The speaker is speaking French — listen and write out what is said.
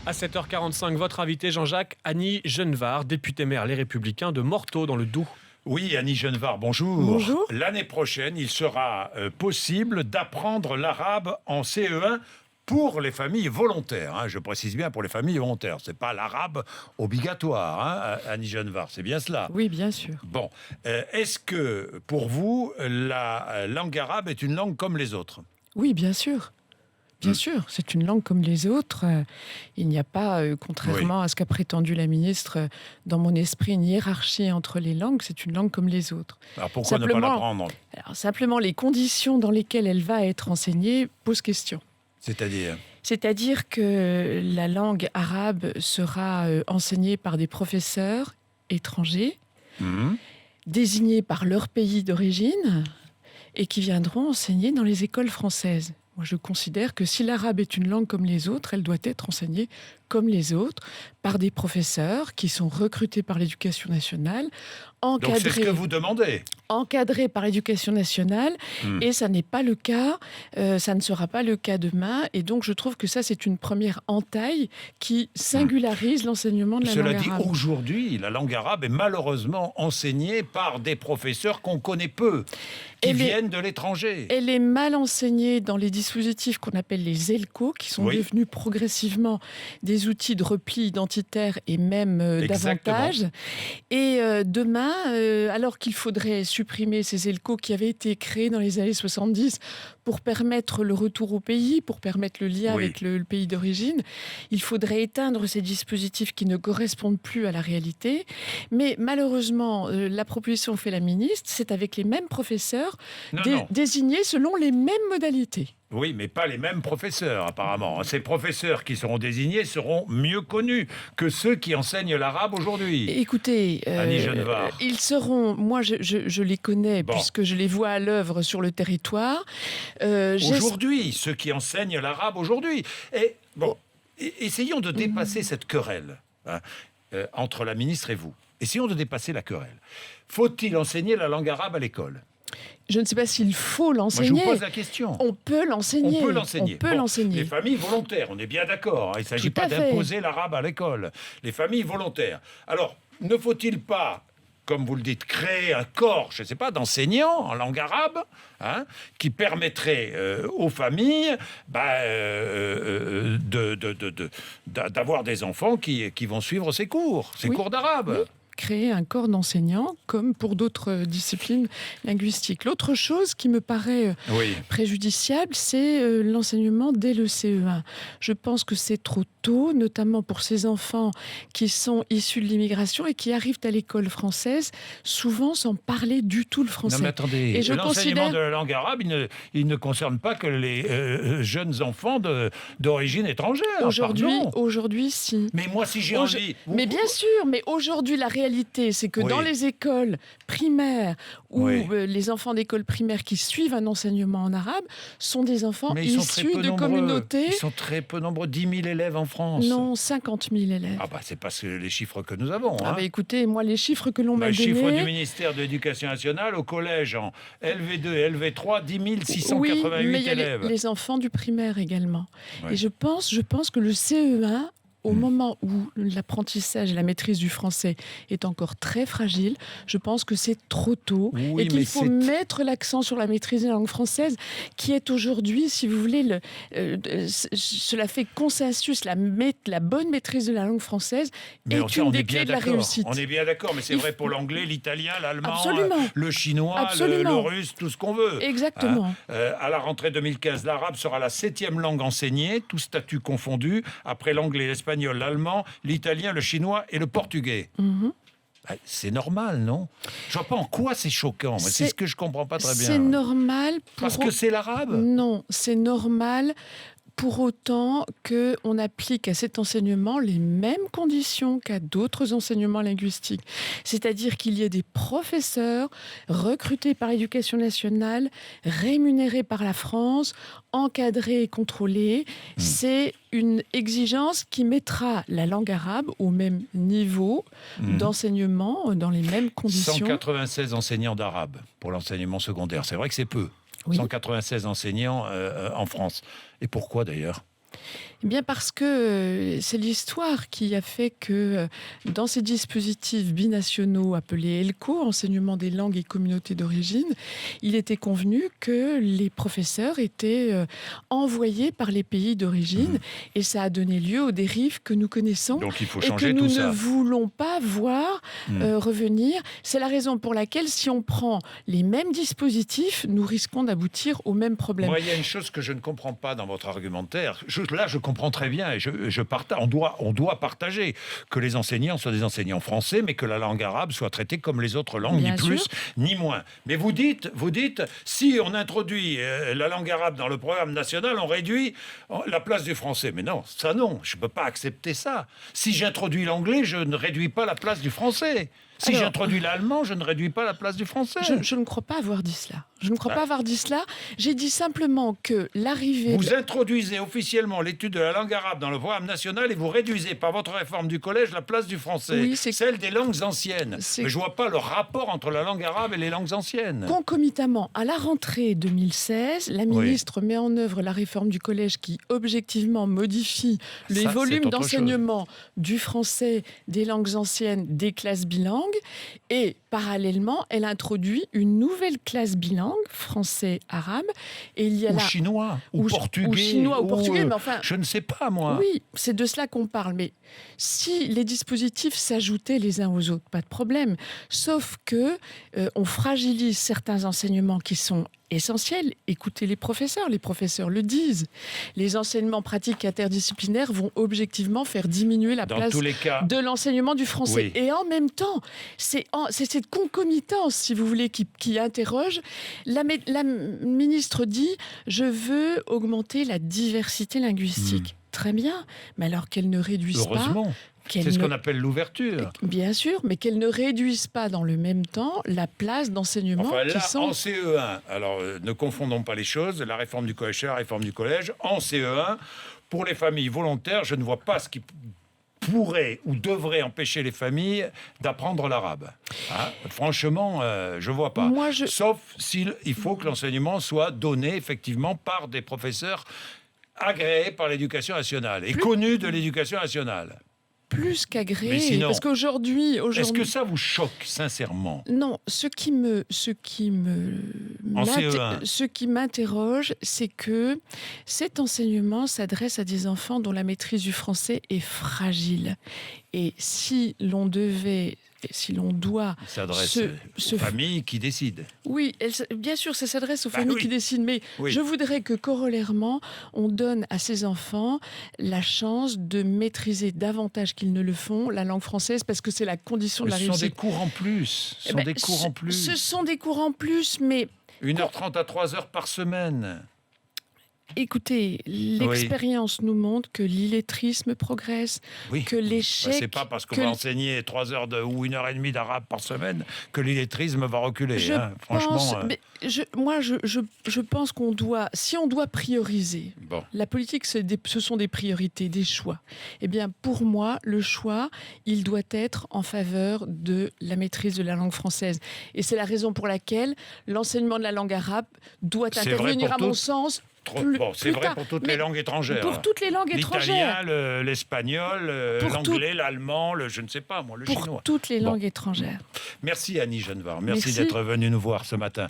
À 7h45, votre invité Jean-Jacques, Annie Genevard, députée maire Les Républicains de Morteau dans le Doubs. Oui, Annie Genevard, bonjour. Bonjour. L'année prochaine, il sera possible d'apprendre l'arabe en CE1 pour les familles volontaires. Hein. Je précise bien pour les familles volontaires. Ce n'est pas l'arabe obligatoire, hein, Annie Genevard, c'est bien cela? Oui, bien sûr. Bon, est-ce que pour vous, la langue arabe est une langue comme les autres? Oui, bien sûr. Bien sûr, c'est une langue comme les autres. Il n'y a pas, contrairement à ce qu'a prétendu la ministre, dans mon esprit, une hiérarchie entre les langues. C'est une langue comme les autres. Alors pourquoi ne pas l'apprendre? Simplement, les conditions dans lesquelles elle va être enseignée posent question. C'est-à-dire que la langue arabe sera enseignée par des professeurs étrangers, désignés par leur pays d'origine, et qui viendront enseigner dans les écoles françaises. Moi, je considère que si l'arabe est une langue comme les autres, elle doit être enseignée comme les autres, par des professeurs qui sont recrutés par l'Éducation nationale, Donc c'est ce que vous demandez? Encadrés par l'Éducation nationale, et ça n'est pas le cas, ça ne sera pas le cas demain, et donc je trouve que ça c'est une première entaille qui singularise l'enseignement de la langue arabe. Cela dit, aujourd'hui, la langue arabe est malheureusement enseignée par des professeurs qu'on connaît peu, qui viennent de l'étranger. Elle est mal enseignée dans les dispositifs qu'on appelle les ELCO, qui sont devenus progressivement des outils de repli identitaire et même davantage. Et demain, alors qu'il faudrait supprimer ces ELCO qui avaient été créés dans les années 70 pour permettre le retour au pays, pour permettre le lien avec le pays d'origine, il faudrait éteindre ces dispositifs qui ne correspondent plus à la réalité. Mais malheureusement, la proposition que fait la ministre, c'est avec les mêmes professeurs désignés selon les mêmes modalités. Oui, mais pas les mêmes professeurs, apparemment. Ces professeurs qui seront désignés seront mieux connus que ceux qui enseignent l'arabe aujourd'hui. Écoutez, Annie Genevard. Ils seront... Moi, je les connais puisque je les vois à l'œuvre sur le territoire. Aujourd'hui, ceux qui enseignent l'arabe aujourd'hui. Et essayons de dépasser cette querelle entre la ministre et vous. Essayons de dépasser la querelle. Faut-il enseigner la langue arabe à l'école ? Je ne sais pas s'il faut l'enseigner. Moi, je vous pose la question. On peut l'enseigner. Les familles volontaires, on est bien d'accord. Il ne s'agit pas d'imposer l'arabe à l'école. Les familles volontaires. Alors, ne faut-il pas, comme vous le dites, créer un corps, je ne sais pas, d'enseignants en langue arabe, qui permettrait aux familles d'avoir des enfants qui vont suivre ces cours d'arabe. Oui. Créer un corps d'enseignants, comme pour d'autres disciplines linguistiques. L'autre chose qui me paraît préjudiciable, c'est l'enseignement dès le CE1. Je pense que c'est trop tôt, notamment pour ces enfants qui sont issus de l'immigration et qui arrivent à l'école française, souvent sans parler du tout le français. Non mais attendez, l'enseignement de la langue arabe, il ne concerne pas que les jeunes enfants d'origine étrangère. Aujourd'hui, si. Mais moi, si j'ai envie... Mais bien sûr, mais aujourd'hui, la réalité, c'est que dans les écoles primaires ou les enfants d'école primaire qui suivent un enseignement en arabe sont des enfants issus de communautés... Ils sont très peu nombreux, 10 000 élèves en France. Non, 50 000 élèves. C'est pas les chiffres que nous avons. Écoutez, moi, les chiffres que l'on m'a donnés... Les chiffres du ministère de l'Éducation nationale, au collège, en LV2 et LV3, 10 688 élèves. Les enfants du primaire également. Et je pense que le CE1... Au moment où l'apprentissage et la maîtrise du français est encore très fragile, je pense que c'est trop tôt et qu'il faut mettre l'accent sur la maîtrise de la langue française qui est aujourd'hui, si vous voulez, cela fait consensus, la bonne maîtrise de la langue française est une des clés de la réussite. On est bien d'accord, mais c'est vrai pour l'anglais, l'italien, l'allemand, le chinois, le russe, tout ce qu'on veut. Exactement. À la rentrée 2015, l'arabe sera la 7e langue enseignée, tout statut confondu, après l'anglais, l'espagnol, l'allemand, l'italien, le chinois et le portugais. C'est normal, non? Je ne vois pas en quoi c'est choquant. C'est ce que je ne comprends pas très bien. C'est normal. Parce que c'est l'arabe? Non, c'est normal pour autant qu'on applique à cet enseignement les mêmes conditions qu'à d'autres enseignements linguistiques. C'est-à-dire qu'il y ait des professeurs recrutés par l'Éducation nationale, rémunérés par la France, encadrés et contrôlés. C'est une exigence qui mettra la langue arabe au même niveau d'enseignement, dans les mêmes conditions. 196 enseignants d'arabe pour l'enseignement secondaire. C'est vrai que c'est peu. 196 enseignants en France. Et pourquoi d'ailleurs ? Eh bien parce que c'est l'histoire qui a fait que dans ces dispositifs binationaux appelés ELCO, enseignement des langues et communautés d'origine, il était convenu que les professeurs étaient envoyés par les pays d'origine et ça a donné lieu aux dérives que nous connaissons. Donc il faut et changer que tout nous ça. ne voulons pas voir revenir. C'est la raison pour laquelle si on prend les mêmes dispositifs, nous risquons d'aboutir au même problème. Moi, il y a une chose que je ne comprends pas dans votre argumentaire. Là, je comprends très bien et je partage. On doit partager que les enseignants soient des enseignants français, mais que la langue arabe soit traitée comme les autres langues, Bien ni plus ni moins. Mais vous dites, si on introduit la langue arabe dans le programme national, on réduit la place du français. Mais non, ça non, je ne peux pas accepter ça. Si j'introduis l'anglais, je ne réduis pas la place du français. Si j'introduis l'allemand, je ne réduis pas la place du français. Je ne crois pas avoir dit cela. Je ne crois pas avoir dit cela. J'ai dit simplement que l'arrivée... Vous introduisez officiellement l'étude de la langue arabe dans le programme national et vous réduisez par votre réforme du collège la place du français, oui, celle des langues anciennes. Mais je ne vois pas le rapport entre la langue arabe et les langues anciennes. Concomitamment, à la rentrée 2016, la ministre met en œuvre la réforme du collège qui, objectivement, modifie les volumes d'enseignement du français, des langues anciennes, des classes bilingues. Et parallèlement, elle introduit une nouvelle classe bilingue, français-arabe. Et il y a chinois, ou portugais. Ou chinois, ou portugais, mais enfin... Je ne sais pas, moi. Oui, c'est de cela qu'on parle. Mais si les dispositifs s'ajoutaient les uns aux autres, pas de problème. Sauf que on fragilise certains enseignements qui sont essentiel. Écoutez les professeurs le disent. Les enseignements pratiques interdisciplinaires vont objectivement faire diminuer la place de l'enseignement du français. Oui. Et en même temps, c'est cette concomitance, si vous voulez, qui interroge. La ministre dit « Je veux augmenter la diversité linguistique ». Très bien, mais alors qu'elle ne réduise pas... C'est ce qu'on appelle l'ouverture. Bien sûr, mais qu'elles ne réduisent pas dans le même temps la place d'enseignement qui sont... En CE1, alors ne confondons pas les choses, la réforme du collège, la réforme du collège, en CE1, pour les familles volontaires, je ne vois pas ce qui pourrait ou devrait empêcher les familles d'apprendre l'arabe. Franchement, je ne vois pas. Sauf s'il faut que l'enseignement soit donné effectivement par des professeurs agréés par l'éducation nationale et connus de l'éducation nationale. Plus qu'agréé, parce qu'aujourd'hui... Est-ce que ça vous choque, sincèrement ? Non, ce qui m'interroge, c'est que cet enseignement s'adresse à des enfants dont la maîtrise du français est fragile. Et si l'on doit... Ça s'adresse aux familles qui décident. Oui, bien sûr, ça s'adresse aux familles qui décident, mais je voudrais que corollairement, on donne à ces enfants la chance de maîtriser davantage qu'ils ne le font la langue française, parce que c'est la condition de la réussite. Ce sont des cours en plus. Ce sont des cours en plus, mais... 1h30 à 3h par semaine. Écoutez, l'expérience nous montre que l'illettrisme progresse, que l'échec... c'est pas parce qu'on va enseigner 3 heures ou 1h30 d'arabe par semaine que l'illettrisme va reculer. Franchement... Je pense qu'on doit... Si on doit prioriser, la politique, ce sont des priorités, des choix. Eh bien, pour moi, le choix, il doit être en faveur de la maîtrise de la langue française. Et c'est la raison pour laquelle l'enseignement de la langue arabe doit intervenir, à mon sens... c'est vrai pour toutes les langues étrangères. Pour toutes les langues étrangères. L'italien, l'espagnol, l'anglais, l'allemand, je ne sais pas, le chinois. Pour toutes les langues étrangères. Merci Annie Genevard. Merci d'être venue nous voir ce matin.